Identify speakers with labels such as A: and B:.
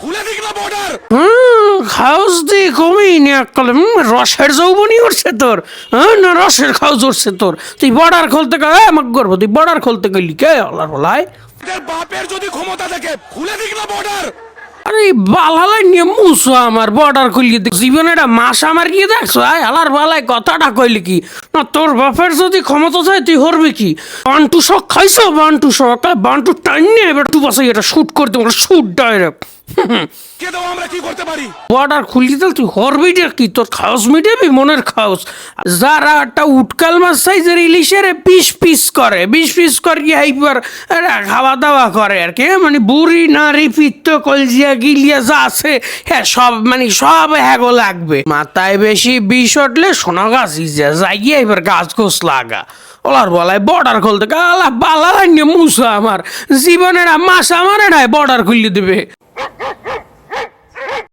A: খুলে দিক না বর্ডার।
B: খাউস দি কমই নিয়ে কলম রসের যৌবনি উঠছে তোর, হ্যাঁ না রসের খাউস উঠছে তোর। তুই বর্ডার খুলতে আমাকে করবো, তুই বর্ডার খুলতে গেলি কে আল্লাহর বলাই?
A: এদের বাপের যদি ক্ষমতা থাকে খুলে দিক না বর্ডার।
B: আরে বালালাই নিয়ে মুসো আমার বর্ডার খুলিয়ে দেখ জীবনে একটা মাস আমার গিয়ে দেখছো আয় আলার বালাই কথাটা কইলি কি না তোর বাপের যদি ক্ষমতা চাই তুই হরবি কি? বান্টু শখ খাইছো? বান্টু শখ বান্টু টাইম নিয়ে এবার টু পাশে এটা শুট করতে শুট ডাইরেক্ট
A: কে দাও আমরা কি করতে পারি?
B: বর্ডার খুলি দিল তুই হরবি কি? তোর খাওস মিটাবি মনের খাওস। যারা একটা উটকাল মাছ সাইজের ইলিশের 20 পিস করে 20 পিস করে কি এইবার খাওয়া দাওয়া করে আর কি, মানে বুড়ি নারী পিত্ত কলজিয়া গিলিয়া যা আছে হ্যাঁ সব মানে সব হ্যাগো লাগবে। মাথায় বেশি বিষ উঠলে সোনা গাছ ইজা যাইয়া এবার গাছ গোছ লাগা ওলার বলায় বর্ডার খুলতে আলা বালা নিয়ে মুসা আমার জীবনের মাস আমার এটাই বর্ডার খুলিয়ে দেবে।